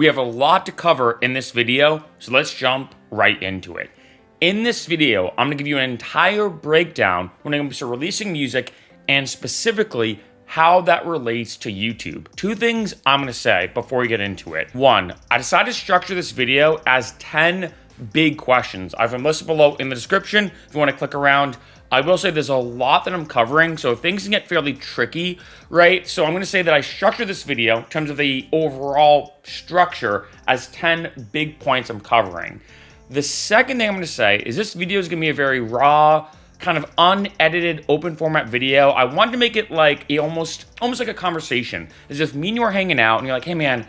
We have a lot to cover in this video, so let's jump right into it. In this video, I'm gonna give you an entire breakdown when it comes to releasing music and specifically how that relates to YouTube. Two things I'm gonna say before we get into it. One, I decided to structure this video as 10 big questions. I've been listed below in the description if you wanna click around. I will say there's a lot that I'm covering, so things can get fairly tricky, right? So I'm gonna say that I structured this video in terms of the overall structure as 10 big points I'm covering. The second thing I'm gonna say is this video is gonna be a very raw, kind of unedited, open format video. I wanted to make it like almost like a conversation. As if me and you are hanging out and you're like, hey man,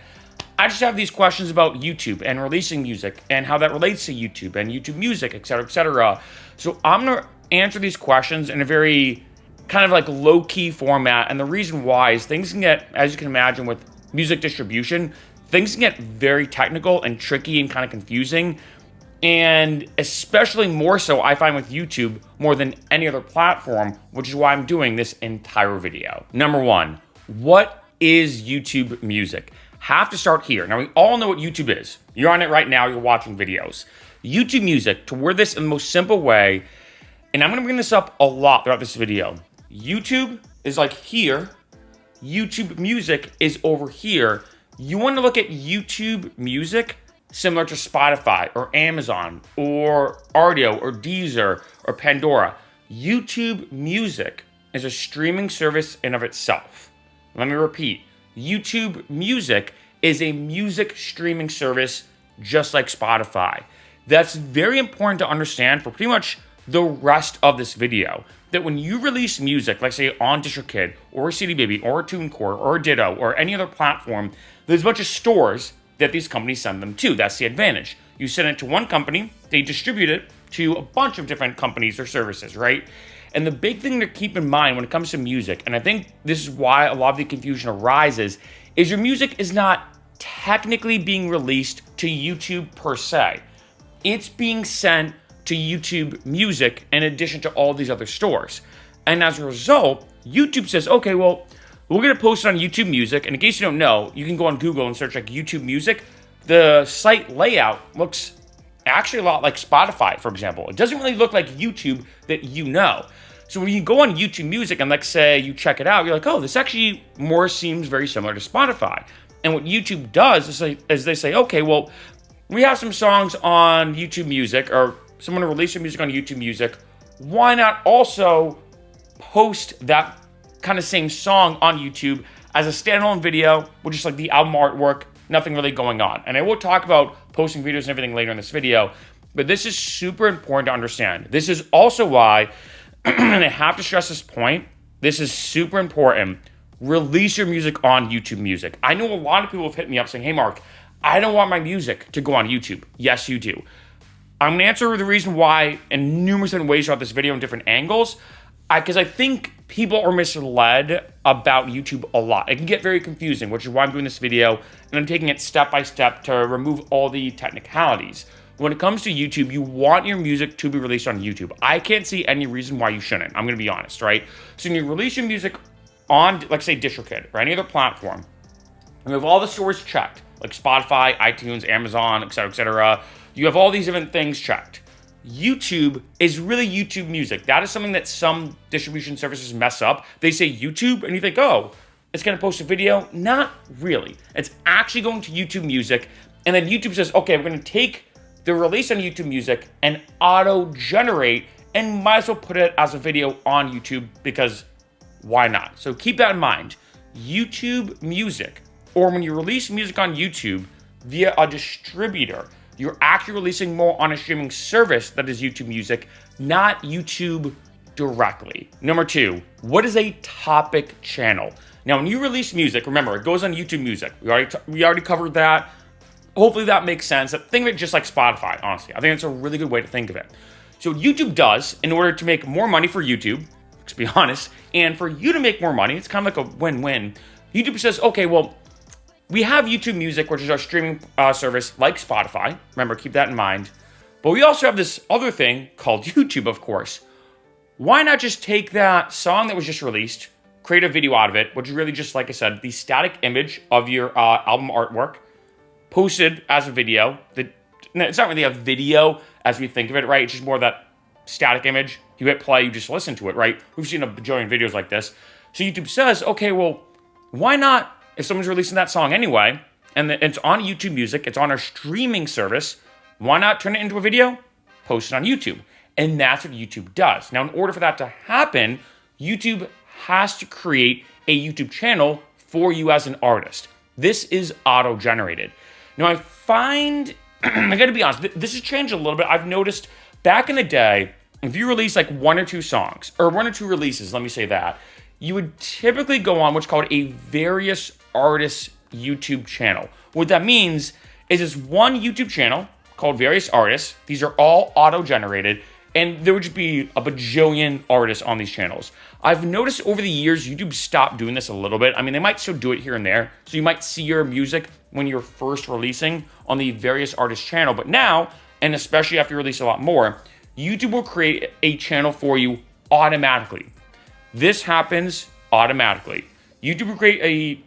I just have these questions about YouTube and releasing music and how that relates to YouTube and YouTube music, etc., etc. So I'm gonna answer these questions in a very kind of like low-key format. And the reason why is things can get, as you can imagine with music distribution, things can get very technical and tricky and kind of confusing. And especially more so, I find with YouTube more than any other platform, which is why I'm doing this entire video. Number one, what is YouTube music? Have to start here. Now, we all know what YouTube is. You're on it right now, you're watching videos. YouTube music, to word this in the most simple way, and I'm gonna bring this up a lot throughout this video. YouTube is like here, YouTube music is over here. You wanna look at YouTube music similar to Spotify or Amazon or Audio or Deezer or Pandora. YouTube Music is a streaming service in of itself. Let me repeat. YouTube Music is a music streaming service just like Spotify. That's very important to understand for pretty much the rest of this video. That when you release music, like say on DistroKid or CD Baby or a TuneCore or a Ditto or any other platform, there's a bunch of stores that these companies send them to. That's the advantage. You send it to one company, they distribute it to a bunch of different companies or services, right? And the big thing to keep in mind when it comes to music, and I think this is why a lot of the confusion arises, is your music is not technically being released to YouTube per se. It's being sent to YouTube Music in addition to all these other stores. And as a result, YouTube says, okay, well, we're gonna post it on YouTube Music, and in case you don't know, you can go on Google and search like YouTube Music. The site layout looks actually a lot like Spotify, for example. It doesn't really look like YouTube that you know. So when you go on YouTube Music and let's say you check it out, you're like, oh, this actually more seems very similar to Spotify. And what YouTube does is they say, okay, well, we have some songs on YouTube Music, or someone released some music on YouTube Music. Why not also post that kind of same song on YouTube as a standalone video with just like the album artwork, nothing really going on. And I will talk about posting videos and everything later in this video, but this is super important to understand. This is also why, and I have to stress this point, this is super important. Release your music on YouTube Music. I know a lot of people have hit me up saying, hey Mark, I don't want my music to go on YouTube. Yes, you do. I'm gonna answer the reason why in numerous different ways throughout this video in different angles, because I think people are misled about YouTube a lot. It can get very confusing, which is why I'm doing this video, and I'm taking it step by step to remove all the technicalities. When it comes to YouTube, you want your music to be released on YouTube. I can't see any reason why you shouldn't. I'm gonna be honest, right? So when you release your music on, like say DistroKid or any other platform, and you have all the stores checked, like Spotify, iTunes, Amazon, etc., etc., you have all these different things checked. YouTube is really YouTube Music. That is something that some distribution services mess up. They say YouTube, and you think, oh, it's gonna post a video. Not really. It's actually going to YouTube Music, and then YouTube says, okay, we're gonna take the release on YouTube Music and auto-generate, and might as well put it as a video on YouTube, because why not? So keep that in mind. YouTube Music, or when you release music on YouTube via a distributor, you're actually releasing more on a streaming service that is YouTube Music, not YouTube directly. Number two, what is a topic channel? Now, when you release music, remember, it goes on YouTube Music. We already covered that. Hopefully that makes sense. Think of it just like Spotify, honestly. I think that's a really good way to think of it. So what YouTube does, in order to make more money for YouTube, let's be honest, and for you to make more money, it's kind of like a win-win. YouTube says, okay, well, we have YouTube Music, which is our streaming service like Spotify. Remember, keep that in mind. But we also have this other thing called YouTube, of course. Why not just take that song that was just released, create a video out of it, which is really just, like I said, the static image of your album artwork, posted as a video. It's not really a video as we think of it, right? It's just more of that static image. You hit play, you just listen to it, right? We've seen a bajillion videos like this. So YouTube says, okay, well, why not, if someone's releasing that song anyway, and it's on YouTube Music, it's on our streaming service, why not turn it into a video? Post it on YouTube. And that's what YouTube does. Now, in order for that to happen, YouTube has to create a YouTube channel for you as an artist. This is auto-generated. Now, I find, I gotta be honest, this has changed a little bit. I've noticed back in the day, if you release like 1 or 2 songs, or 1 or 2 releases, let me say that, you would typically go on what's called a various artists YouTube channel. What that means is it's one YouTube channel called various artists. These are all auto-generated, and there would just be a bajillion artists on these channels. I've noticed over the years, YouTube stopped doing this a little bit. I mean, they might still do it here and there. So you might see your music when you're first releasing on the various artists channel. But now, and especially after you release a lot more, YouTube will create a channel for you automatically. This happens automatically. YouTube will create a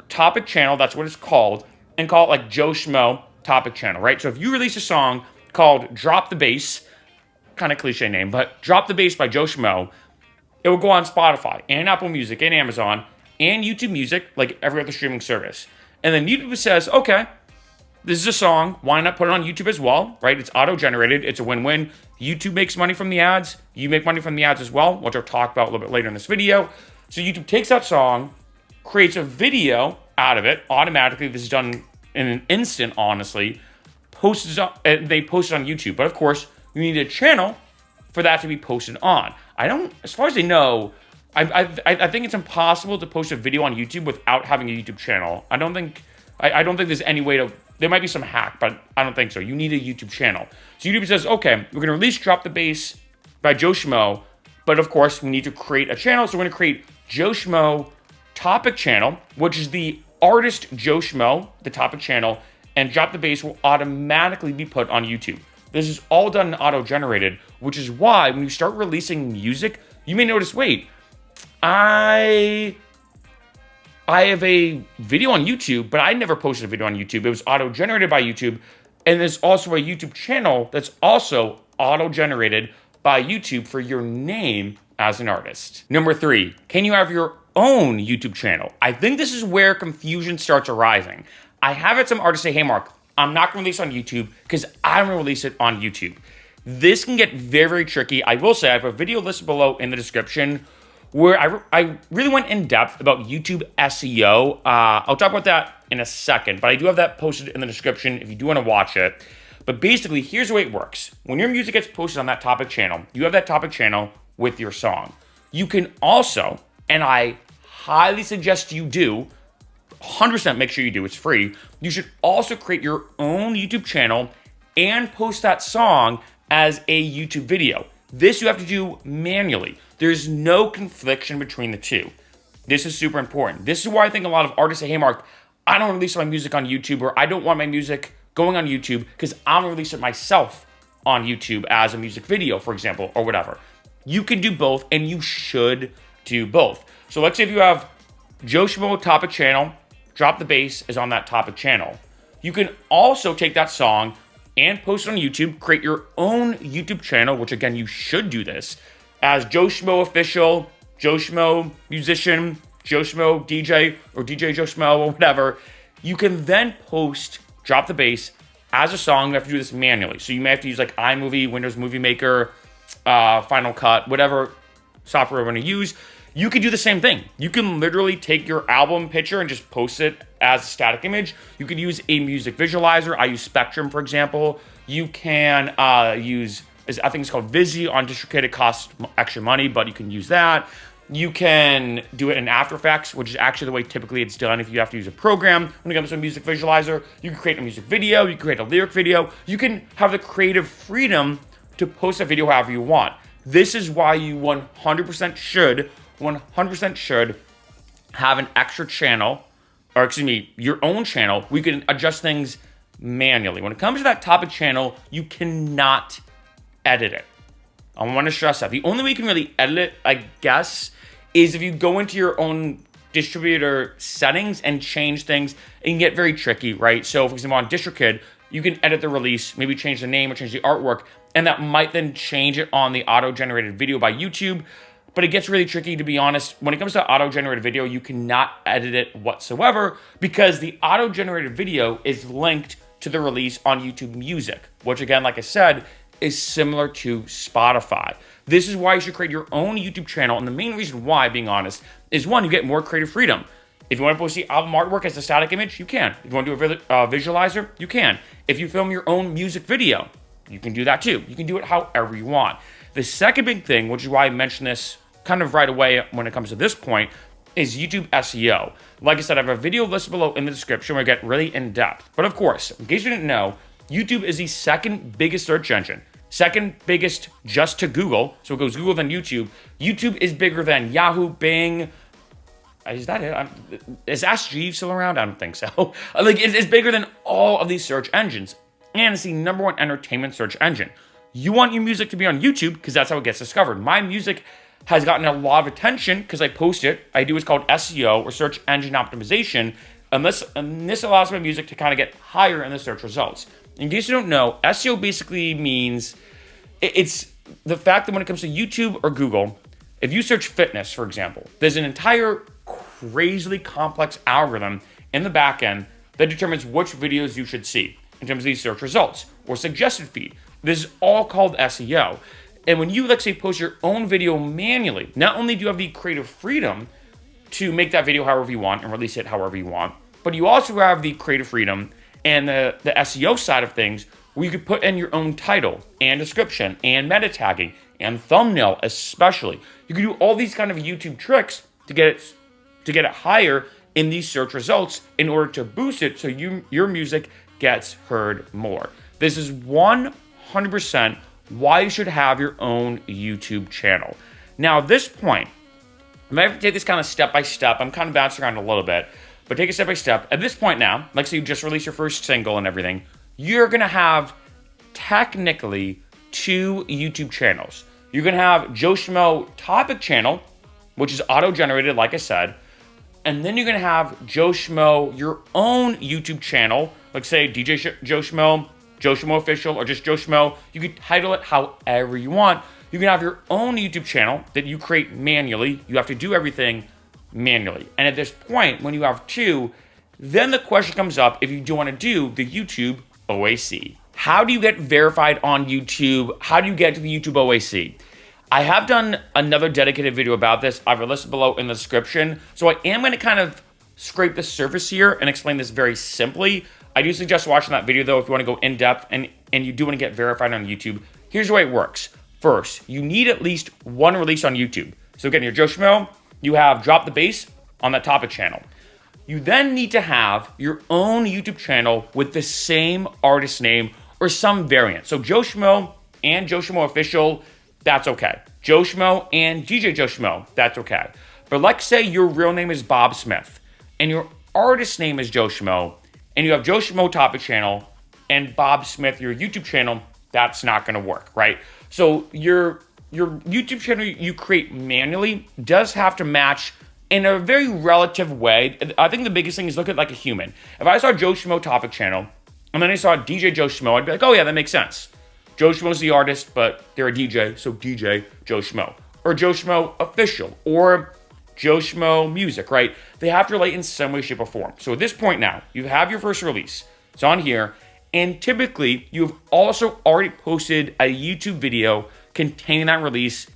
topic channel, that's what it's called, and call it like Joe Schmo topic channel, right? So if you release a song called Drop the Bass, kind of cliche name, but Drop the Bass by Joe Schmo, it will go on Spotify and Apple Music and Amazon and YouTube Music, like every other streaming service. And then YouTube says, okay, this is a song, why not put it on YouTube as well, right? It's auto-generated, it's a win-win. YouTube makes money from the ads, you make money from the ads as well, which I'll talk about a little bit later in this video. So YouTube takes that song, creates a video out of it automatically. This is done in an instant, honestly. They post it on YouTube. But of course, you need a channel for that to be posted on. As far as I know, I think it's impossible to post a video on YouTube without having a YouTube channel. I don't think there's any way to. There might be some hack, but I don't think so. You need a YouTube channel. So YouTube says, okay, we're gonna release Drop the Bass by Joe Schmo, but of course we need to create a channel. So we're gonna create Joe Schmo topic channel, which is the artist Joe Schmo, the topic channel, and Drop the Bass will automatically be put on YouTube. This is all done auto-generated, which is why when you start releasing music, you may notice, wait, I have a video on YouTube, but I never posted a video on YouTube. It was auto-generated by YouTube, and there's also a YouTube channel that's also auto-generated by YouTube for your name as an artist. Number 3, can you have your own YouTube channel? I think this is where confusion starts arising. I have had some artists say, hey Mark, I'm not gonna release on YouTube because I'm gonna release it on YouTube. This can get very, very tricky. I will say I have a video listed below in the description where I really went in depth about YouTube SEO. I'll talk about that in a second, but I do have that posted in the description if you do wanna watch it. But basically, here's the way it works. When your music gets posted on that topic channel, you have that topic channel with your song. You can also, and I highly suggest you do, 100% make sure you do, it's free. You should also create your own YouTube channel and post that song as a YouTube video. This you have to do manually. There's no confliction between the two. This is super important. This is why I think a lot of artists say, hey Mark, I don't release my music on YouTube, or I don't want my music going on YouTube because I'm gonna release it myself on YouTube as a music video, for example, or whatever. You can do both, and you should do both. So let's say if you have Joe Schmo topic channel, Drop the Bass is on that topic channel. You can also take that song and post it on YouTube, create your own YouTube channel, which again, you should do this, as Joe Schmo Official, Joe Schmo Musician, Joe Schmo DJ, or DJ Joe Schmo, or whatever. You can then post Drop the Bass as a song. You have to do this manually. So you may have to use like iMovie, Windows Movie Maker, Final Cut, whatever software we're going to use. You could do the same thing. You can literally take your album picture and just post it as a static image. You could use a music visualizer. I use Spectrum, for example. You can use, I think it's called Visi on DistroKid. It costs extra money, but you can use that. You can do it in After Effects, which is actually the way typically it's done if you have to use a program. When it comes to a music visualizer, you can create a music video, you can create a lyric video. You can have the creative freedom to post a video however you want. This is why you 100% should have an extra channel, or excuse me, your own channel. We can adjust things manually. When it comes to that topic channel, you cannot edit it. I want to stress that. The only way you can really edit it, I guess, is if you go into your own distributor settings and change things. It can get very tricky, right? So for example, on DistroKid, you can edit the release, maybe change the name or change the artwork, and that might then change it on the auto-generated video by YouTube. But it gets really tricky, to be honest. When it comes to auto-generated video, you cannot edit it whatsoever because the auto-generated video is linked to the release on YouTube Music, which again, like I said, is similar to Spotify. This is why you should create your own YouTube channel. And the main reason why, being honest, is one, you get more creative freedom. If you want to post the album artwork as a static image, you can. If you want to do a visualizer, you can. If you film your own music video, you can do that too. You can do it however you want. The second big thing, which is why I mentioned this kind of right away when it comes to this point, is YouTube SEO. Like I said, I have a video listed below in the description where I get really in depth. But of course, in case you didn't know, YouTube is the second biggest search engine. Second biggest just to Google. So it goes Google then YouTube. YouTube is bigger than Yahoo, Bing. Is that it? Is Ask Jeeves still around? I don't think so. Like, it's bigger than all of these search engines. And it's the #1 entertainment search engine. You want your music to be on YouTube because that's how it gets discovered. My music has gotten a lot of attention because I post it. I do what's called SEO, or search engine optimization, and this allows my music to kind of get higher in the search results. In case you don't know, SEO basically means it's the fact that when it comes to YouTube or Google, if you search fitness, for example, there's an entire crazily complex algorithm in the back end that determines which videos you should see in terms of these search results or suggested feed. This is all called SEO. And when you, let's say, post your own video manually, not only do you have the creative freedom to make that video however you want and release it however you want, but you also have the creative freedom and the SEO side of things where you could put in your own title and description and meta tagging and thumbnail especially. You can do all these kind of YouTube tricks to get it higher in these search results in order to boost it so your music gets heard more. This is 100% why you should have your own YouTube channel. Now, at this point, I'm going to take this kind of step by step. I'm kind of bouncing around a little bit, but take it step by step. At this point now, like say you just released your first single and everything, you're going to have technically 2 YouTube channels. You're going to have Joe Schmo topic channel, which is auto-generated, like I said, and then you're going to have Joe Schmo, your own YouTube channel, like say DJ Joe Schmo, Joe Schmo Official, or just Joe Schmo. You can title it however you want. You can have your own YouTube channel that you create manually. You have to do everything manually. And at this point, when you have 2, then the question comes up if you do want to do the YouTube OAC. How do you get verified on YouTube? How do you get to the YouTube OAC? I have done another dedicated video about this. I've listed below in the description. So I am going to kind of scrape the surface here and explain this very simply. I do suggest watching that video though if you want to go in depth and you do want to get verified on YouTube. Here's the way it works. First, you need at least 1 release on YouTube. So again, your Joe Schmo, you have Drop the Bass on that topic channel. You then need to have your own YouTube channel with the same artist name or some variant. So Joe Schmo and Joe Schmo Official, that's okay. Joe Schmo and DJ Joe Schmo, that's okay. But let's say your real name is Bob Smith and your artist name is Joe Schmo, and you have Joe Schmo topic channel and Bob Smith, your YouTube channel, that's not going to work, right? So your YouTube channel you create manually does have to match in a very relative way. I think the biggest thing is look at like a human. If I saw Joe Schmo topic channel and then I saw DJ Joe Schmo, I'd be like, oh yeah, that makes sense. Joe Schmo's the artist, but they're a DJ, so DJ Joe Schmo. Or Joe Schmo Official, or Joe Schmo Music, right? They have to relate in some way, shape, or form. So at this point now, you have your first release. It's on here. And typically, you've also already posted a YouTube video containing that release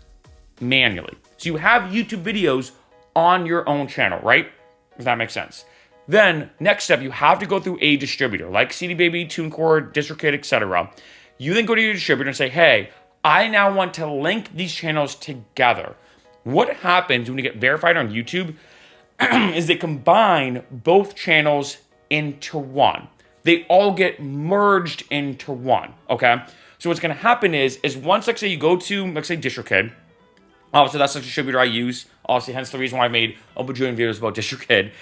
manually. So you have YouTube videos on your own channel, right? If that makes sense. Then, next step, you have to go through a distributor, like CD Baby, TuneCore, DistroKid, etc. You then go to your distributor and say, hey, I now want to link these channels together. What happens when you get verified on YouTube is they combine both channels into one. They all get merged into one, okay? So what's gonna happen is once, like say you go to, like say DistroKid, obviously that's the distributor I use, obviously hence the reason why I made a bajillion videos about DistroKid.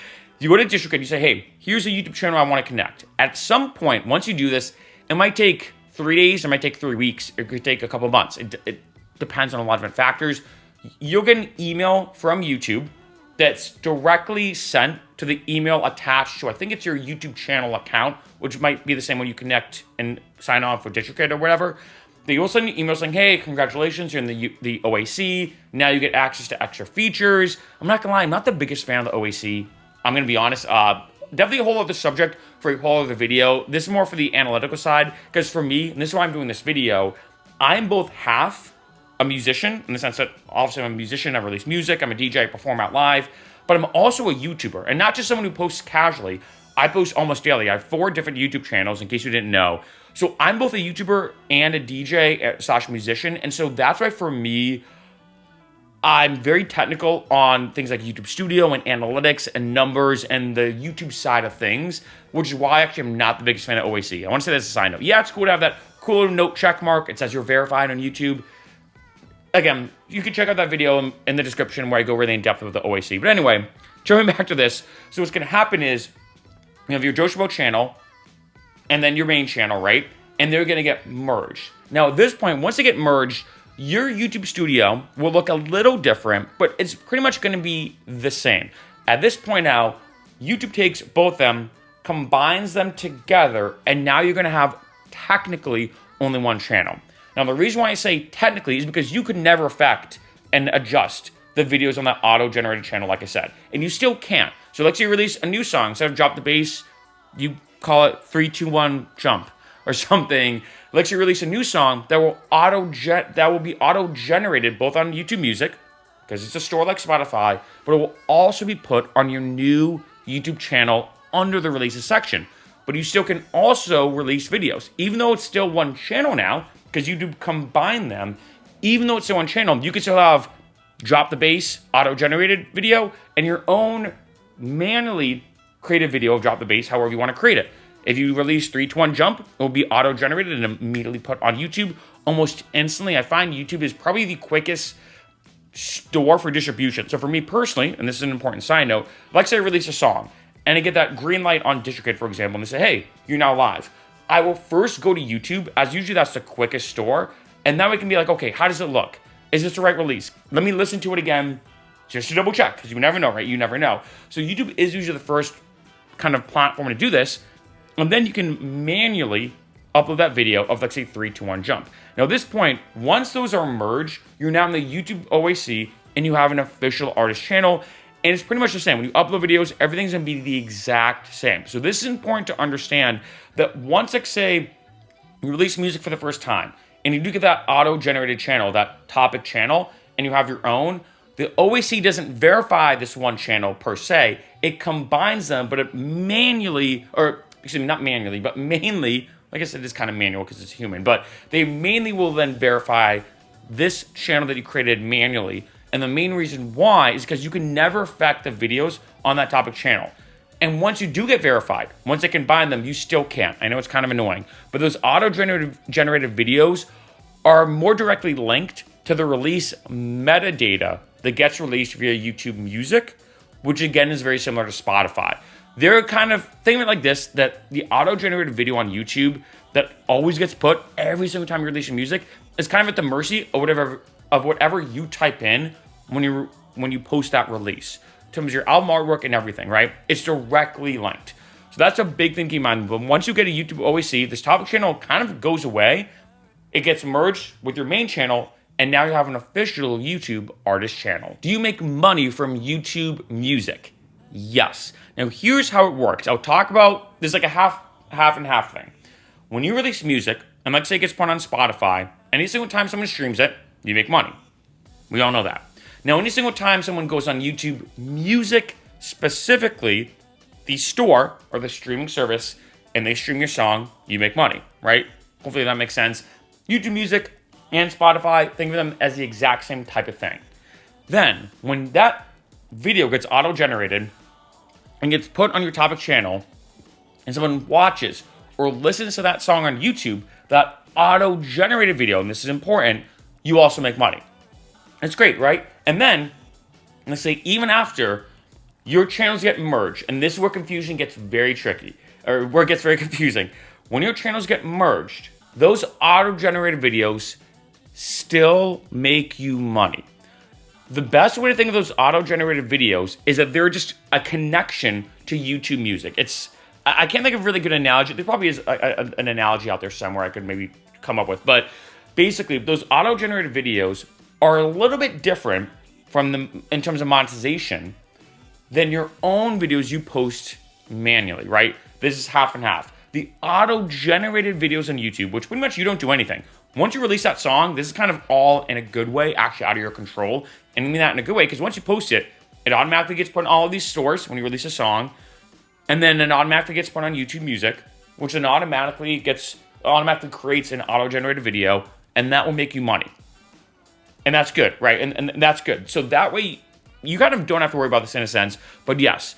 You go to DistroKid, you say, hey, here's a YouTube channel I wanna connect. At some point, once you do this, it might take 3 days, it might take 3 weeks, it could take a couple months. It depends on a lot of different factors. You'll get an email from YouTube that's directly sent to the email attached to, I think it's your YouTube channel account, which might be the same when you connect and sign on for DistroKid or whatever. They will send you emails saying, hey, congratulations, you're in the OAC. Now you get access to extra features. I'm not gonna lie, I'm not the biggest fan of the OAC. I'm gonna be honest. Definitely a whole other subject for a whole other video. This is more for the analytical side, because for me, and this is why I'm doing this video, I'm both half a musician, in the sense that obviously I'm a musician, I release music, I'm a DJ, I perform out live, but I'm also a YouTuber, and not just someone who posts casually. I post almost daily. I have 4 different YouTube channels, in case you didn't know. So I'm both a YouTuber and a DJ / musician, and so that's why for me, I'm very technical on things like YouTube Studio and analytics and numbers and the YouTube side of things, which is why actually I'm not the biggest fan of OAC. I want to say that's a side note. Yeah, it's cool to have that cool little note check mark. It says you're verified on YouTube. Again, you can check out that video in the description where I go really in depth with the OAC. But anyway, jumping back to this. So what's going to happen is you have your Joe Schmo channel and then your main channel, right? And they're going to get merged. Now, at this point, once they get merged, your YouTube Studio will look a little different, but it's pretty much going to be the same. At this point now, YouTube takes both of them, combines them together, and now you're going to have technically only one channel. Now, the reason why I say technically is because you could never affect and adjust the videos on that auto-generated channel, like I said. And you still can't. So let's say you release a new song. Instead of drop the bass, you call it 3, 2, 1, jump or something. Let's say you release a new song that will be auto-generated both on YouTube Music, because it's a store like Spotify, but it will also be put on your new YouTube channel under the releases section. But you still can also release videos. Even though it's still one channel now, because YouTube combine them, even though it's still one channel, you can still have drop the bass, auto-generated video, and your own manually created video of drop the bass, however you want to create it. If you release 3, 2, 1, jump, it will be auto-generated and immediately put on YouTube almost instantly. I find YouTube is probably the quickest store for distribution. So for me personally, and this is an important side note, like say I release a song, and I get that green light on DistroKid, for example, and they say, hey, you're now live. I will first go to YouTube, as usually that's the quickest store, and now we can be like, okay, how does it look? Is this the right release? Let me listen to it again, just to double check, because you never know, right? You never know. So YouTube is usually the first kind of platform to do this, and then you can manually upload that video of, let's say, 3, 2, 1, jump. Now, at this point, once those are merged, you're now in the YouTube OAC, and you have an official artist channel, and it's pretty much the same. When you upload videos, everything's going to be the exact same. So this is important to understand that once, like, say, you release music for the first time, and you do get that auto-generated channel, that topic channel, and you have your own, the OAC doesn't verify this one channel per se. It combines them, but it manually, or excuse me, not manually, but mainly, like I said, it's kind of manual because it's human, but they mainly will then verify this channel that you created manually. And the main reason why is because you can never affect the videos on that topic channel. And once you do get verified, once they combine them, you still can't. I know it's kind of annoying, but those auto-generated videos are more directly linked to the release metadata that gets released via YouTube Music, which again is very similar to Spotify. They're kind of, think of it like this, that the auto-generated video on YouTube that always gets put every single time you're releasing music is kind of at the mercy of whatever you type in when you post that release. In terms of your album artwork and everything, right? It's directly linked. So that's a big thing to keep in mind. But once you get a YouTube OAC, this topic channel kind of goes away. It gets merged with your main channel, and now you have an official YouTube artist channel. Do you make money from YouTube Music? Yes. Now here's how it works. I'll talk about, there's like a half and half thing. When you release music, and let's say it gets put on Spotify, any single time someone streams it, you make money. We all know that. Now, any single time someone goes on YouTube Music, specifically the store or the streaming service, and they stream your song, you make money, right? Hopefully that makes sense. YouTube Music and Spotify, think of them as the exact same type of thing. Then, when that video gets auto-generated and gets put on your topic channel, and someone watches or listens to that song on YouTube, that auto-generated video, and this is important, you also make money. It's great, right? And then, let's say even after your channels get merged, and this is where confusion gets very tricky, or where it gets very confusing. When your channels get merged, those auto-generated videos still make you money. The best way to think of those auto-generated videos is that they're just a connection to YouTube Music. I can't think of a really good analogy. There probably is an analogy out there somewhere I could maybe come up with. But basically, those auto-generated videos are a little bit different from them in terms of monetization than your own videos you post manually, right? This is half and half. The auto-generated videos on YouTube, which pretty much you don't do anything. Once you release that song, this is kind of all in a good way, actually out of your control. And I mean that in a good way, because once you post it, it automatically gets put in all of these stores when you release a song. And then it automatically gets put on YouTube Music, which then automatically creates an auto-generated video, and that will make you money. And that's good, right? And that's good. So that way, you kind of don't have to worry about this in a sense. But yes,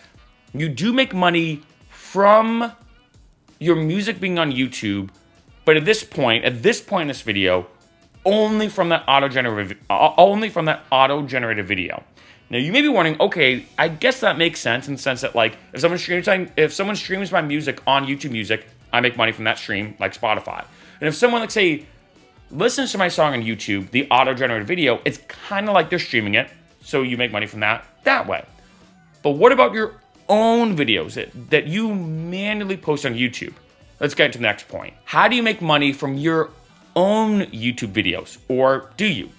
you do make money from your music being on YouTube, but at this point in this video, only from that auto-generated video. Now you may be wondering, okay, I guess that makes sense in the sense that like if someone streams my music on YouTube Music, I make money from that stream, like Spotify. And if someone, like say, listens to my song on YouTube, the auto-generated video, it's kind of like they're streaming it, so you make money from that way. But what about your own videos that you manually post on YouTube? Let's get to the next point. How do you make money from your own YouTube videos, or do you?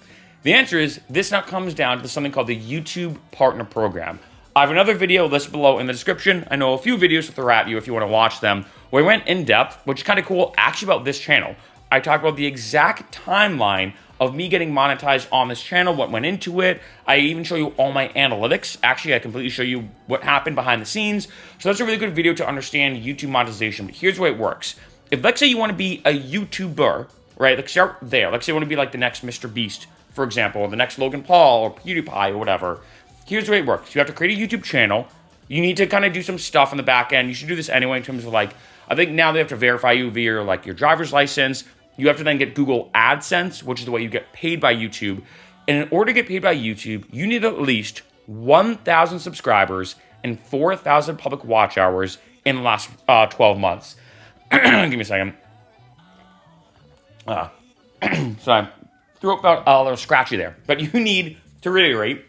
The answer is this now comes down to something called the YouTube Partner Program. I have another video listed below in the description. I know a few videos to throw at you if you want to watch them, where I went in depth, which is kind of cool, actually about this channel. I talk about the exact timeline of me getting monetized on this channel, what went into it. I even show you all my analytics. Actually, I completely show you what happened behind the scenes. So that's a really good video to understand YouTube monetization. But here's the way it works. If, let's say you want to be a YouTuber, right? Let's start there. Let's say you want to be like the next Mr. Beast, for example, or the next Logan Paul or PewDiePie or whatever. Here's the way it works. You have to create a YouTube channel. You need to kind of do some stuff in the back end. You should do this anyway in terms of like, I think now they have to verify you via like your driver's license. You have to then get Google AdSense, which is the way you get paid by YouTube. And in order to get paid by YouTube, you need at least 1,000 subscribers and 4,000 public watch hours in the last 12 months. Give me a second. Sorry, throat felt a little scratchy there. But you need to reiterate,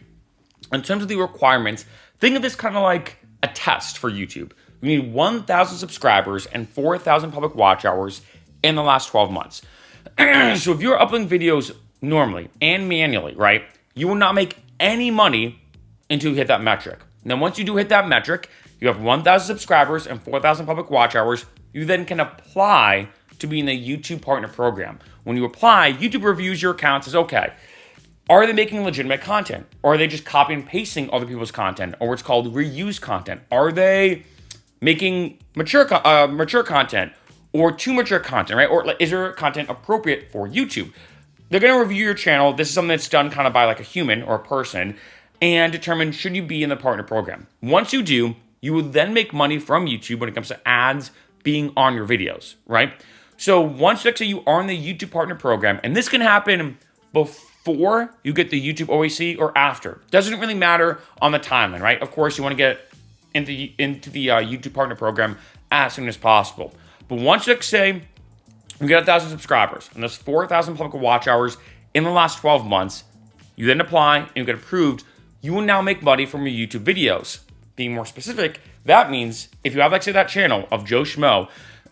in terms of the requirements, think of this kind of like a test for YouTube. You need 1,000 subscribers and 4,000 public watch hours in the last 12 months. So if you're uploading videos normally and manually, right, you will not make any money until you hit that metric. And then once you do hit that metric, you have 1,000 subscribers and 4,000 public watch hours, you then can apply to be in the YouTube Partner Program. When you apply, YouTube reviews your account, says, okay, are they making legitimate content? Or are they just copying and pasting other people's content? Or what's called reused content? Are they making mature content? Or too mature content, right? Or is there content appropriate for YouTube? They're going to review your channel. This is something that's done kind of by like a human or a person and determine should you be in the partner program. Once you do, you will then make money from YouTube when it comes to ads being on your videos, right? So once let's say you are in the YouTube partner program, and this can happen before you get the YouTube OAC or after. Doesn't really matter on the timeline, right? Of course, you want to get into the YouTube partner program as soon as possible. But once, let's say, you get 1,000 subscribers and there's 4,000 public watch hours in the last 12 months, you then apply and you get approved, you will now make money from your YouTube videos. Being more specific, that means if you have, like, say, that channel of Joe Schmo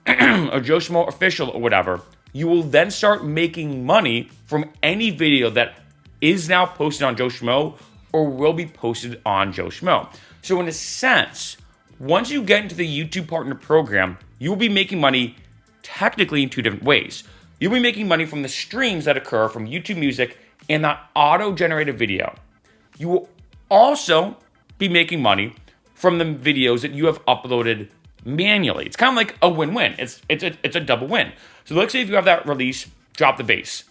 or Joe Schmo Official or whatever, you will then start making money from any video that is now posted on Joe Schmo or will be posted on Joe Schmo. So in a sense, once you get into the YouTube Partner Program, you will be making money technically in two different ways. You'll be making money from the streams that occur from YouTube Music and that auto-generated video. You will also be making money from the videos that you have uploaded manually. It's kind of like a win-win. It's a double win. So let's say if you have that release, Drop the Bass.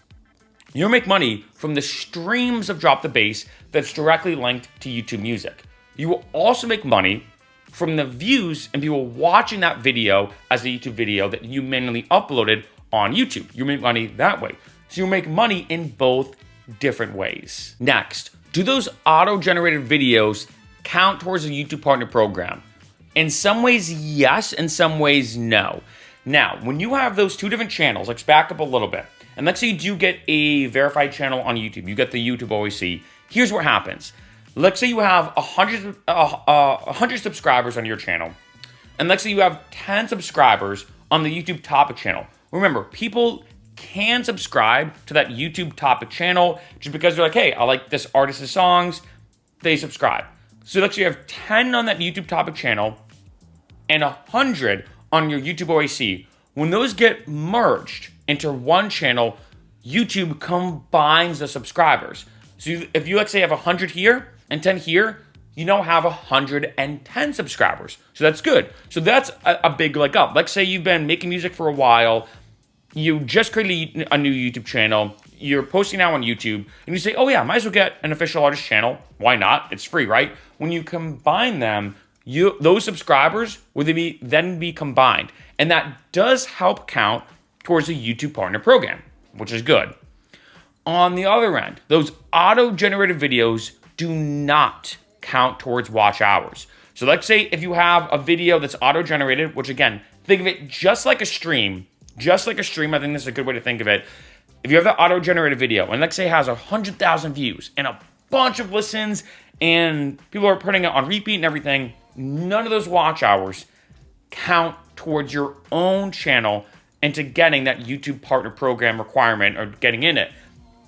You'll make money from the streams of Drop the Bass that's directly linked to YouTube Music. You will also make money from the views and people watching that video as a YouTube video that you manually uploaded on YouTube. You make money that way. So you make money in both different ways. Next, do those auto-generated videos count towards the YouTube Partner Program? In some ways, yes. In some ways, no. Now, when you have those two different channels, let's back up a little bit. And let's say you do get a verified channel on YouTube. You get the YouTube OAC. Here's what happens. Let's say you have 100 subscribers on your channel, and let's say you have 10 subscribers on the YouTube topic channel. Remember, people can subscribe to that YouTube topic channel just because they're like, hey, I like this artist's songs, they subscribe. So let's say you have 10 on that YouTube topic channel and 100 on your YouTube OAC. When those get merged into one channel, YouTube combines the subscribers. So if you, let's say, have 100 here and 10 here, you now have 110 subscribers. So that's good. So that's a big leg up. Let's say you've been making music for a while, you just created a new YouTube channel, you're posting now on YouTube, and you say, oh yeah, might as well get an official artist channel. Why not? It's free, right? When you combine them, those subscribers will then be combined. And that does help count towards the YouTube Partner Program, which is good. On the other end, those auto-generated videos do not count towards watch hours. So let's say if you have a video that's auto-generated, which again, think of it just like a stream, I think this is a good way to think of it. If you have the auto-generated video, and let's say it has 100,000 views and a bunch of listens, and people are putting it on repeat and everything, none of those watch hours count towards your own channel into getting that YouTube Partner Program requirement or getting in it,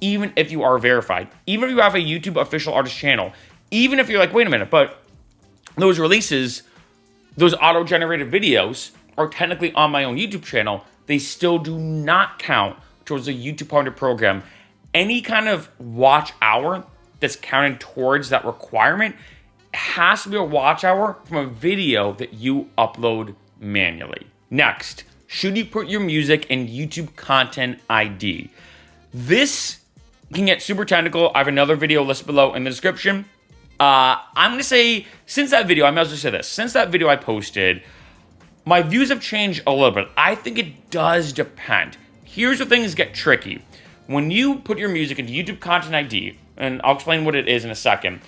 even if you are verified. Even if you have a YouTube official artist channel, even if you're like, wait a minute, but those releases, those auto-generated videos are technically on my own YouTube channel, they still do not count towards the YouTube Partner Program. Any kind of watch hour that's counted towards that requirement has to be a watch hour from a video that you upload manually. Next, should you put your music in YouTube Content ID? This can get super technical. I have another video listed below in the description. I'm going to say, since that video, I might as well say this. Since that video I posted, my views have changed a little bit. I think it does depend. Here's where things get tricky. When you put your music into YouTube Content ID, and I'll explain what it is in a second,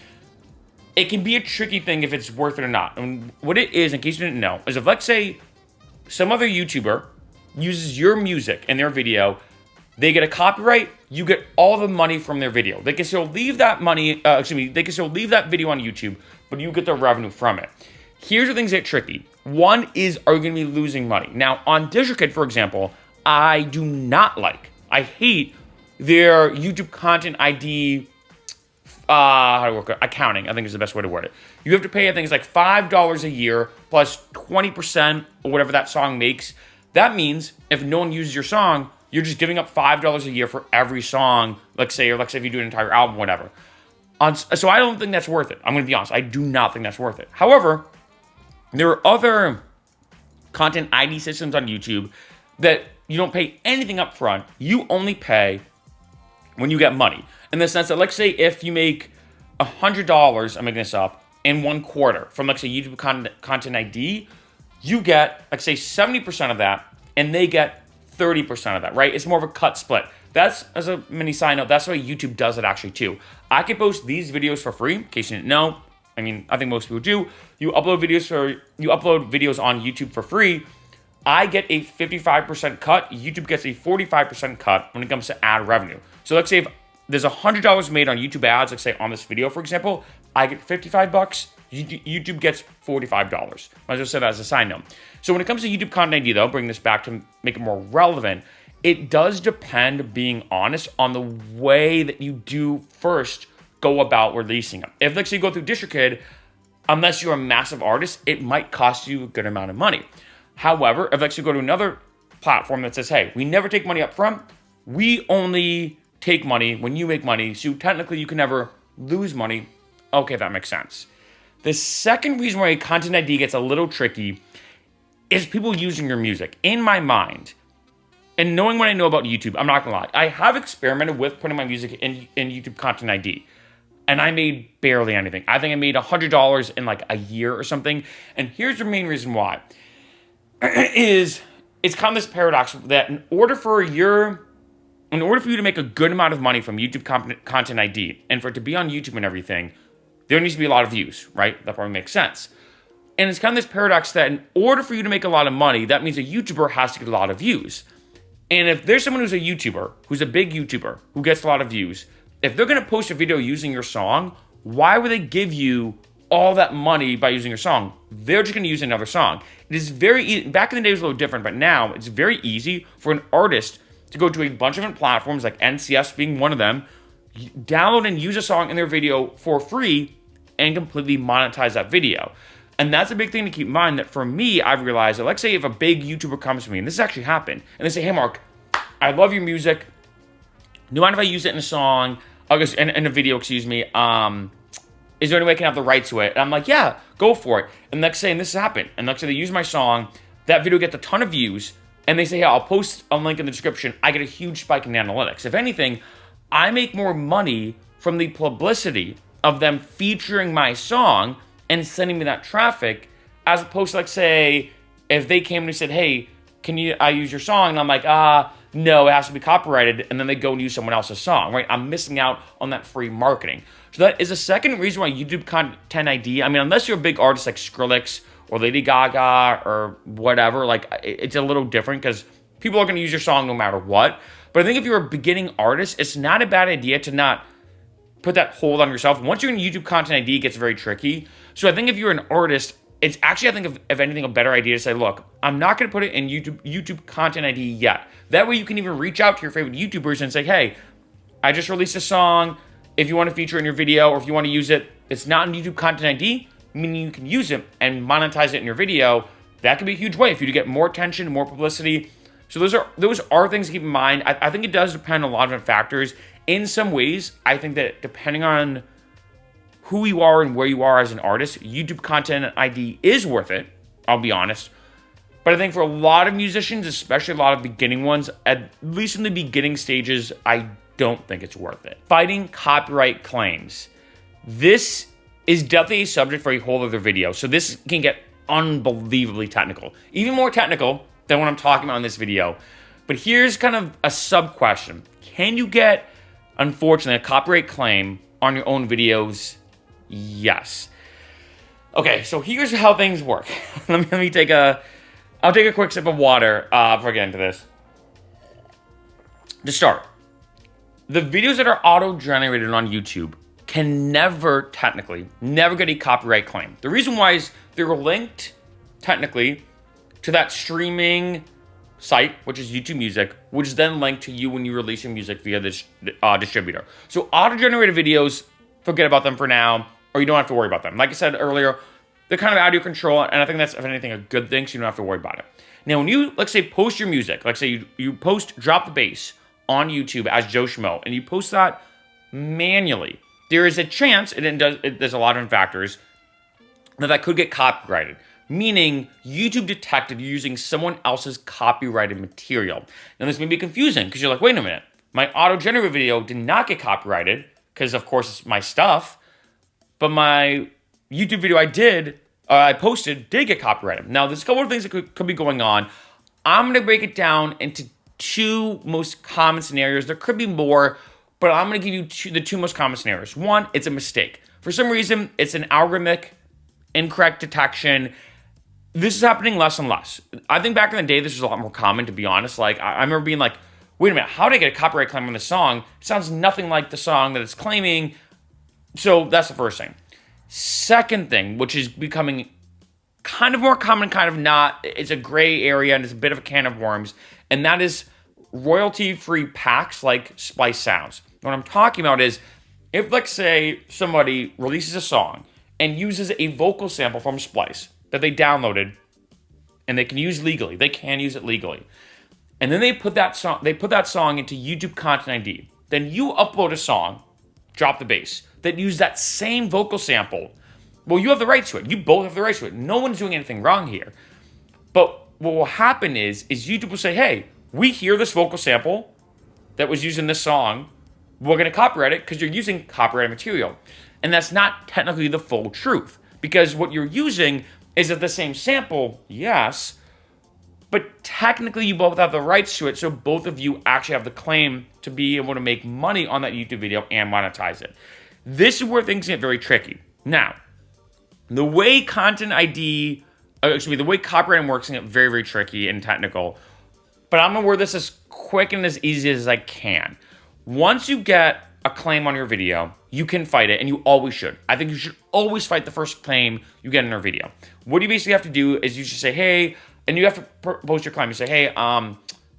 it can be a tricky thing if it's worth it or not. And what it is, in case you didn't know, is if, let's say, some other YouTuber uses your music in their video, they get a copyright, you get all the money from their video. They can still leave that they can still leave that video on YouTube, but you get the revenue from it. Here's where things get tricky. One is, are you going to be losing money? Now, on DistroKid, for example, I hate their YouTube Content ID accounting, I think is the best way to word it. You have to pay, I think it's like $5 a year plus 20% or whatever that song makes. That means if no one uses your song, you're just giving up $5 a year for every song, let's say if you do an entire album, whatever. So I don't think that's worth it. I'm going to be honest. I do not think that's worth it. However, there are other content ID systems on YouTube that you don't pay anything up front. You only pay when you get money. In the sense that, let's say if you make $100, I'm making this up, in 1 quarter from, let's say, YouTube Content ID, you get, let's say, 70% of that, and they get 30% of that, right? It's more of a cut split. That's, as a mini side note, that's why YouTube does it actually too. I can post these videos for free, in case you didn't know. I mean, I think most people do. You upload videos on YouTube for free. I get a 55% cut. YouTube gets a 45% cut when it comes to ad revenue. So let's say if there's $100 made on YouTube ads, let's say on this video, for example, I get $55. YouTube gets $45. I just said that as a side note. So when it comes to YouTube Content ID, though, bring this back to make it more relevant, it does depend, being honest, on the way that you do first go about releasing them. If, let's say, you go through DistroKid, unless you're a massive artist, it might cost you a good amount of money. However, if, let's say, you go to another platform that says, hey, we never take money up front, we only take money when you make money, so technically you can never lose money. Okay, that makes sense. The second reason why Content ID gets a little tricky is people using your music. In my mind, and knowing what I know about YouTube, I'm not gonna lie, I have experimented with putting my music in YouTube Content ID, and I made barely anything. I think I made $100 in like a year or something. And here's the main reason why. It's kind of this paradox that in order for you to make a good amount of money from YouTube Content ID, and for it to be on YouTube and everything, there needs to be a lot of views, right? That probably makes sense. And it's kind of this paradox that in order for you to make a lot of money, that means a YouTuber has to get a lot of views. And if there's someone who's a YouTuber, who's a big YouTuber, who gets a lot of views, if they're going to post a video using your song, why would they give you all that money by using your song? They're just going to use another song. It is very easy. Back in the day, it was a little different, but now it's very easy for an artist to go to a bunch of different platforms, like NCS being one of them, download and use a song in their video for free and completely monetize that video. And that's a big thing to keep in mind, that for me, I've realized that, let's say if a big YouTuber comes to me, and this has actually happened, and they say, hey, Mark, I love your music. Do you mind if I use it in a song? I guess in a video, excuse me. Is there any way I can have the rights to it? And I'm like, yeah, go for it. And next day, and this has happened, and next day they use my song, that video gets a ton of views, and they say, yeah, I'll post a link in the description. I get a huge spike in analytics. If anything, I make more money from the publicity of them featuring my song and sending me that traffic, as opposed to, like, say, if they came and said, hey, can I use your song? And I'm like, no, it has to be copyrighted, and then they go and use someone else's song, right? I'm missing out on that free marketing. So that is a second reason why YouTube Content ID, I mean, unless you're a big artist like Skrillex or Lady Gaga or whatever, like, it's a little different because people are going to use your song no matter what. But I think if you're a beginning artist, it's not a bad idea to not put that hold on yourself. Once you're in YouTube Content ID, it gets very tricky. So I think if you're an artist, it's actually, I think, if anything, a better idea to say, look, I'm not going to put it in YouTube Content ID yet. That way you can even reach out to your favorite YouTubers and say, hey, I just released a song. If you want to feature it in your video, or if you want to use it, it's not in YouTube Content ID, meaning you can use it and monetize it in your video. That could be a huge way for you to get more attention, more publicity. So those are things to keep in mind. I think it does depend on a lot of different factors. In some ways, I think that depending on who you are and where you are as an artist, YouTube Content ID is worth it, I'll be honest. But I think for a lot of musicians, especially a lot of beginning ones, at least in the beginning stages, I don't think it's worth it. Fighting copyright claims. This is definitely a subject for a whole other video. So this can get unbelievably technical. Even more technical than what I'm talking about in this video. But here's kind of a sub-question. Can you get, unfortunately, a copyright claim on your own videos? Yes. Okay, so here's how things work. let me take I'll take a quick sip of water before I get into this. To start, the videos that are auto-generated on YouTube can never get a copyright claim. The reason why is they're linked, technically, to that streaming site, which is YouTube Music, which is then linked to you when you release your music via this distributor. So auto-generated videos, forget about them for now, or you don't have to worry about them. Like I said earlier, they're kind of out of your control, and I think that's, if anything, a good thing, so you don't have to worry about it. Now, when you, let's say, post your music, let's say you post Drop the Bass on YouTube as Joe Schmo, and you post that manually, there is a chance, and there's a lot of factors, that could get copyrighted, meaning YouTube detected you using someone else's copyrighted material. Now, this may be confusing, because you're like, wait a minute, my auto-generated video did not get copyrighted, because, of course, it's my stuff, but my YouTube video I posted did get copyrighted. Now, there's a couple of things that could be going on. I'm going to break it down into two most common scenarios. There could be more, but I'm going to give you the two most common scenarios. One, it's a mistake. For some reason, it's an algorithmic incorrect detection. This is happening less and less. I think back in the day, this was a lot more common, to be honest. Like, I remember being like, wait a minute, how did I get a copyright claim on this song? It sounds nothing like the song that it's claiming. So that's the first thing. Second thing, which is becoming kind of more common, kind of not, it's a gray area and it's a bit of a can of worms, and that is royalty-free packs like Splice Sounds. What I'm talking about is, if, let's say, somebody releases a song and uses a vocal sample from Splice that they downloaded and they can use legally, they can use it legally, and then they put that song into YouTube Content ID, then you upload a song, Drop the Bass, that use that same vocal sample. Well, you have the rights to it. You both have the rights to it. No one's doing anything wrong here. But what will happen is YouTube will say, hey, we hear this vocal sample that was used in this song. We're going to copyright it because you're using copyrighted material. And that's not technically the full truth, because what you're using is the same sample, yes, but technically you both have the rights to it, so both of you actually have the claim to be able to make money on that YouTube video and monetize it. This is where things get very tricky. Now, the way the way copywriting works can get very, very tricky and technical, but I'm going to word this as quick and as easy as I can. Once you get a claim on your video, you can fight it, and you always should. I think you should always fight the first claim you get in your video. What you basically have to do is you just say, hey, and you have to post your claim. You say, hey,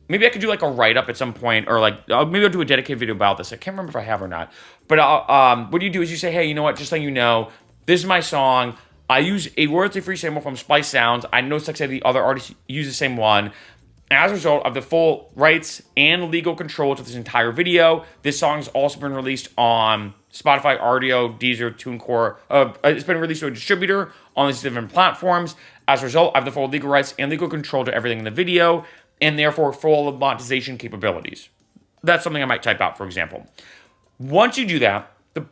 maybe I could do like a write-up at some point, or like maybe I'll do a dedicated video about this. I can't remember if I have or not. But what you do is you say, hey, you know what? Just letting you know, this is my song. I use a royalty-free sample from Splice Sounds. I know, like I said, the other artists use the same one. As a result of the full rights and legal control to this entire video, this song has also been released on Spotify, Rdio, Deezer, TuneCore. It's been released to a distributor on these different platforms. As a result, I have the full legal rights and legal control to everything in the video, and therefore full monetization capabilities. That's something I might type out, for example. Once you do that,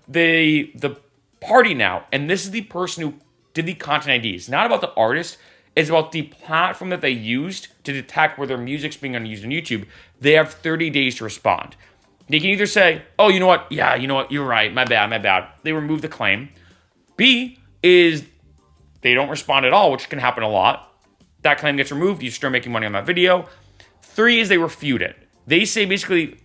the party now, and this is the person who did the content ID. It's not about the artist. It's about the platform that they used to detect where their music's being used on YouTube. They have 30 days to respond. They can either say, oh, you know what? Yeah, you know what? You're right. My bad. They remove the claim. B is they don't respond at all, which can happen a lot. That claim gets removed. You start making money on that video. 3 is they refute it. They say basically,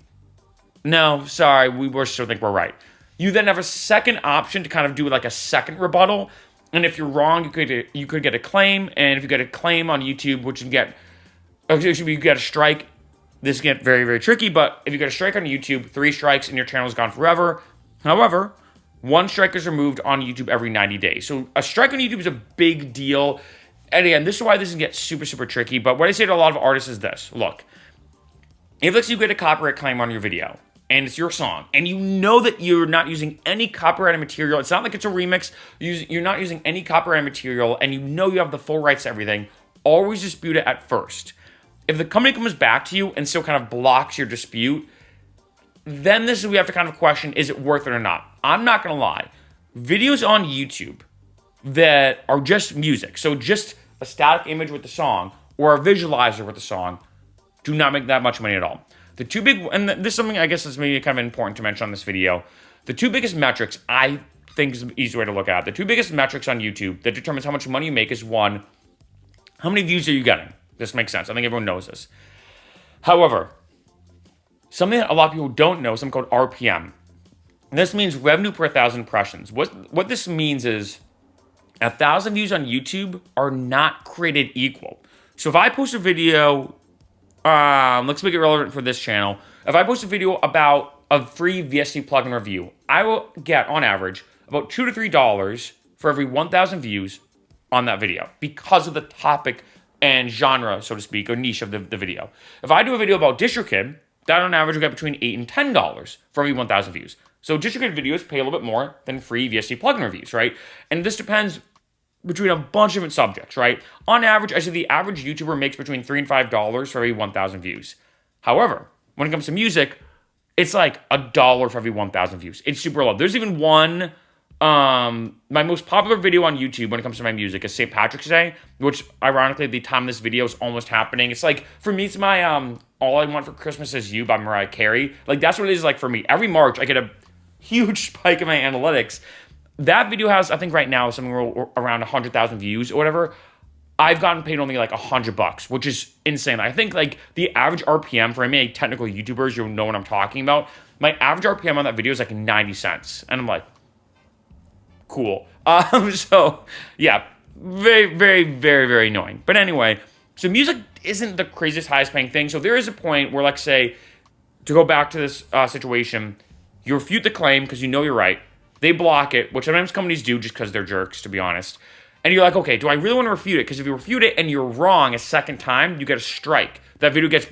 no, sorry, we still think we're right. You then have a second option to kind of do like a second rebuttal. And if you're wrong, you could get a claim. And if you get a claim on YouTube, which you get a strike, this can get very, very tricky. But if you get a strike on YouTube, 3 strikes and your channel is gone forever. However, 1 strike is removed on YouTube every 90 days. So a strike on YouTube is a big deal. And again, this is why this can get super, super tricky. But what I say to a lot of artists is this. Look, if you get a copyright claim on your video, and it's your song, and you know that you're not using any copyrighted material, it's not like it's a remix, you're not using any copyrighted material, and you know you have the full rights to everything, always dispute it at first. If the company comes back to you and still kind of blocks your dispute, then this is where we have to kind of question, is it worth it or not? I'm not going to lie. Videos on YouTube that are just music, so just a static image with the song, or a visualizer with the song, do not make that much money at all. The 2 big, and this is something I guess is maybe kind of important to mention on this video. The 2 biggest metrics I think is the easy way to look at it. The 2 biggest metrics on YouTube that determines how much money you make is 1, how many views are you getting? This makes sense. I think everyone knows this. However, something that a lot of people don't know is something called RPM. And this means revenue per 1,000 impressions. What this means is 1,000 views on YouTube are not created equal. So if I post a video, let's make it relevant for this channel. If I post a video about a free VST plugin review, I will get, on average, about $2 to $3 for every 1,000 views on that video because of the topic and genre, so to speak, or niche of the video. If I do a video about DistroKid, that on average will get between $8 and $10 for every 1,000 views. So DistroKid videos pay a little bit more than free VST plugin reviews, right? And this depends between a bunch of different subjects, right? On average, I say the average YouTuber makes between $3 and $5 for every 1,000 views. However, when it comes to music, it's like $1 for every 1,000 views. It's super low. There's even one, my most popular video on YouTube when it comes to my music is St. Patrick's Day, which ironically, at the time this video is almost happening. It's like, for me, it's my All I Want for Christmas Is You by Mariah Carey. Like, that's what it is like for me. Every March, I get a huge spike in my analytics. That video has, I think right now, something around 100,000 views or whatever. I've gotten paid only like $100, which is insane. I think like the average RPM for any technical YouTubers, you'll know what I'm talking about. My average RPM on that video is like 90 cents. And I'm like, cool. So yeah, very, very, very, very annoying. But anyway, so music isn't the craziest, highest paying thing. So there is a point where, like, say, to go back to this situation, you refute the claim because you know you're right. They block it, which sometimes companies do just because they're jerks, to be honest. And you're like, okay, do I really want to refute it? Because if you refute it and you're wrong a second time, you get a strike. That video gets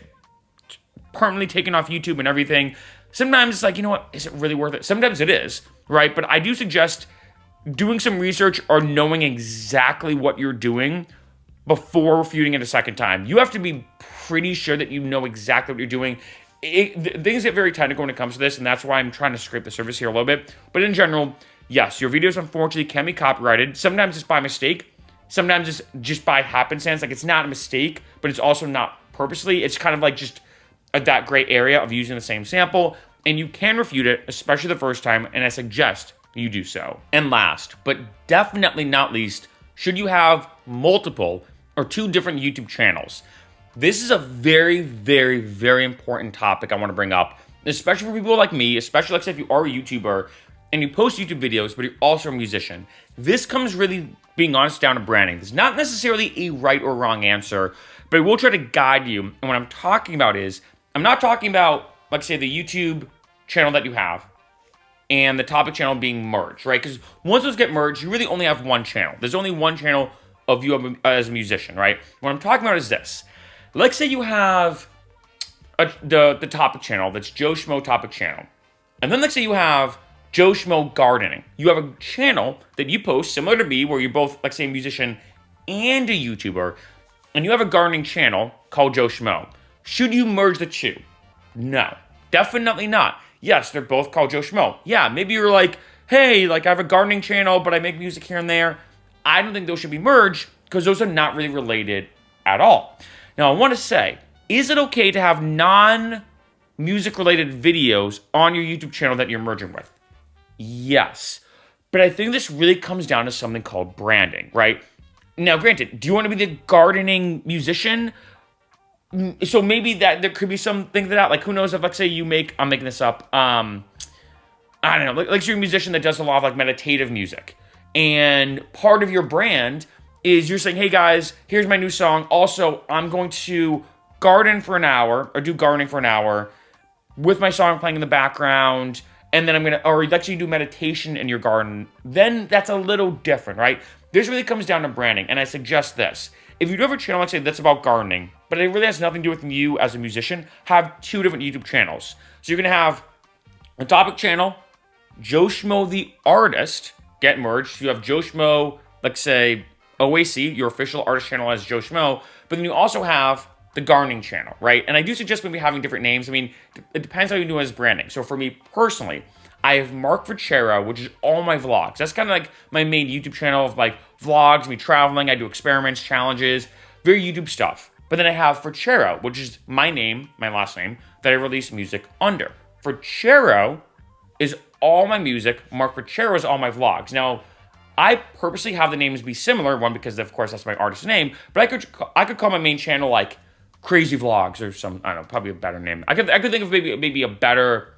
permanently taken off YouTube and everything. Sometimes it's like, you know what? Is it really worth it? Sometimes it is, right? But I do suggest doing some research or knowing exactly what you're doing before refuting it a second time. You have to be pretty sure that you know exactly what you're doing. Things get very technical when it comes to this, and that's why I'm trying to scrape the surface here a little bit. But in general, yes, your videos unfortunately can be copyrighted. Sometimes it's by mistake. Sometimes it's just by happenstance. Like, it's not a mistake, but it's also not purposely. It's kind of like just that gray area of using the same sample. And you can refute it, especially the first time, and I suggest you do so. And last, but definitely not least, should you have multiple or 2 different YouTube channels? This is a very, very, very important topic I want to bring up, especially for people like me, especially like say if you are a YouTuber and you post YouTube videos, but you're also a musician. This comes really, being honest, down to branding. There's not necessarily a right or wrong answer, but I will try to guide you. And what I'm talking about is, I'm not talking about, like say, the YouTube channel that you have and the topic channel being merged, right? Because once those get merged, you really only have one channel. There's only one channel of you as a musician, right? What I'm talking about is this. Let's say you have the topic channel, that's Joe Schmo topic channel. And then let's say you have Joe Schmo gardening. You have a channel that you post similar to me, where you're both, like say, a musician and a YouTuber, and you have a gardening channel called Joe Schmo. Should you merge the two? No, definitely not. Yes, they're both called Joe Schmo. Yeah, maybe you're like, hey, like I have a gardening channel, but I make music here and there. I don't think those should be merged because those are not really related at all. Now, I want to say, is it okay to have non-music related videos on your YouTube channel that you're merging with? Yes. But I think this really comes down to something called branding, right? Now, granted, do you want to be the gardening musician? So maybe that there could be something to that. Like, who knows if, like, say you make, I'm making this up, I don't know, like you're a musician that does a lot of like meditative music. And part of your brand is you're saying, hey guys, here's my new song. Also, I'm going to garden for an hour, or do gardening for an hour with my song playing in the background. And then I'm going to, or let's say you do meditation in your garden. Then that's a little different, right? This really comes down to branding. And I suggest this. If you do have a channel, let's say that's about gardening, but it really has nothing to do with you as a musician, have two different YouTube channels. So you're going to have a topic channel, Joe Schmo the artist, get merged. You have Joe Schmo, let's say OAC, your official artist channel as Joe Schmo, but then you also have the gardening channel, right? And I do suggest maybe having different names. I mean, it depends how you do it as branding. So for me personally, I have Mark Vacero, which is all my vlogs. That's kind of like my main YouTube channel of like vlogs, me traveling. I do experiments, challenges, very YouTube stuff. But then I have Vacero, which is my name, my last name, that I release music under. Vacero is all my music. Mark Vacero is all my vlogs. Now, I purposely have the names be similar. One, because of course that's my artist name. But I could call my main channel like Crazy Vlogs or some, I don't know, probably a better name. I could think of maybe a better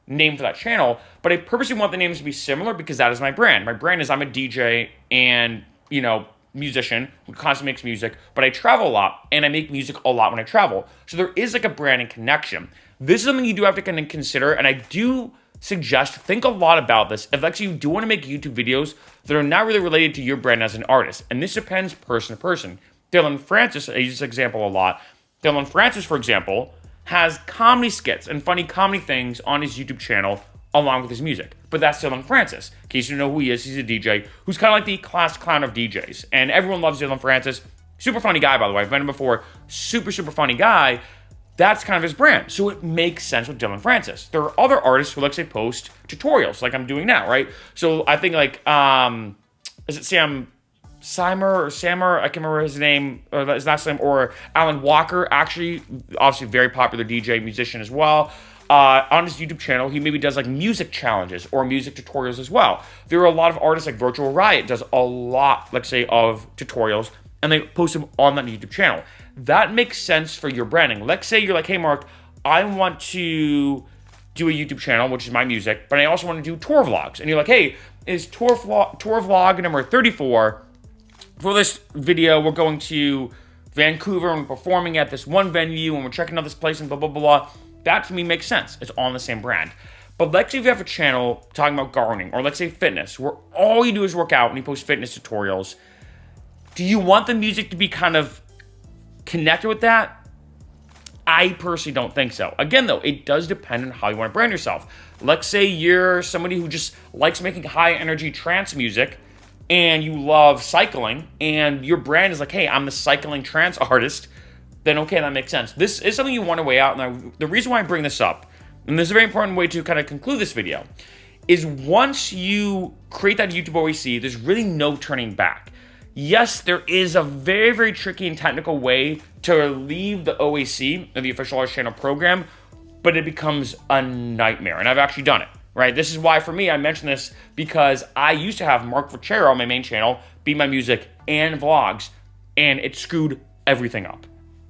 name for that channel, but I purposely want the names to be similar because that is my brand. My brand is I'm a DJ and, you know, musician who constantly makes music, but I travel a lot and I make music a lot when I travel. So there is like a branding connection. This is something you do have to kind of consider, and I do suggest think a lot about this if actually you do want to make YouTube videos that are not really related to your brand as an artist. And this depends person to person. Dylan Francis, I use this example a lot. Dylan Francis, for example, has comedy skits and funny comedy things on his YouTube channel along with his music. But that's Dylan Francis. In case you don't know who he is, he's a DJ who's kind of like the class clown of DJs. And everyone loves Dylan Francis. Super funny guy, by the way. I've met him before. Super, super funny guy. That's kind of his brand. So it makes sense with Dylan Francis. There are other artists who, like, say, post tutorials like I'm doing now, right? So I think, like, is it Sammer, I can't remember his name, or his last name, or Alan Walker, actually, obviously very popular DJ, musician as well. On his YouTube channel, he maybe does like music challenges or music tutorials as well. There are a lot of artists like Virtual Riot does a lot, let's say, of tutorials, and they post them on that YouTube channel. That makes sense for your branding. Let's say you're like, hey, Mark, I want to do a YouTube channel, which is my music, but I also want to do tour vlogs. And you're like, hey, is tour vlog number 34. For this video, we're going to Vancouver and we're performing at this one venue and we're checking out this place and blah, blah, blah. That to me makes sense. It's all on the same brand. But let's say if you have a channel talking about gardening, or let's say fitness, where all you do is work out and you post fitness tutorials. Do you want the music to be kind of connected with that? I personally don't think so. Again, though, it does depend on how you want to brand yourself. Let's say you're somebody who just likes making high energy trance music and you love cycling and your brand is like, hey, I'm the cycling trance artist, then okay, that makes sense. This is something you want to weigh out. And the reason why I bring this up, and this is a very important way to kind of conclude this video, is once you create that YouTube OAC, there's really no turning back. Yes, there is a very, very tricky and technical way to leave the OAC, or the Official Artist Channel program, but it becomes a nightmare. And I've actually done it, right? This is why, for me, I mention this because I used to have Mark Vacero on my main channel, be my music and vlogs, and it screwed everything up.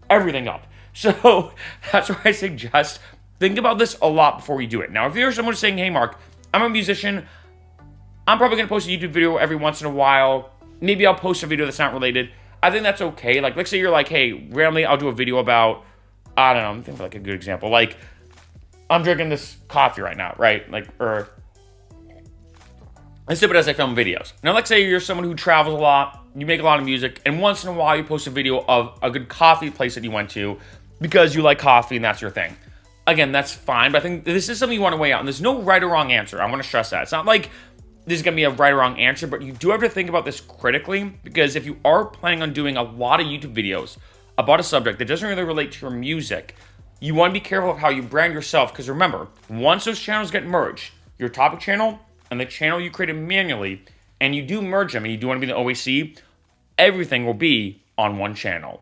Everything up. So that's why I suggest Think about this a lot before you do it. Now, if you're someone saying, hey, Mark, I'm a musician, I'm probably going to post a YouTube video every once in a while. Maybe I'll post a video that's not related. I think that's okay. Like, let's say you're like, hey, randomly I'll do a video about, I don't know, I'm thinking of like a good example. Like, I'm drinking this coffee right now, right? Like, or I sip it as I film videos. Now, let's say you're someone who travels a lot, you make a lot of music, and once in a while you post a video of a good coffee place that you went to because you like coffee and that's your thing. Again, that's fine, but I think this is something you want to weigh out. And there's no right or wrong answer. I want to stress that. It's not like there's going to be a right or wrong answer, but you do have to think about this critically, because if you are planning on doing a lot of YouTube videos about a subject that doesn't really relate to your music, you want to be careful of how you brand yourself, because remember, once those channels get merged, your topic channel and the channel you created manually, and you do merge them and you do want to be in the OAC, everything will be on one channel.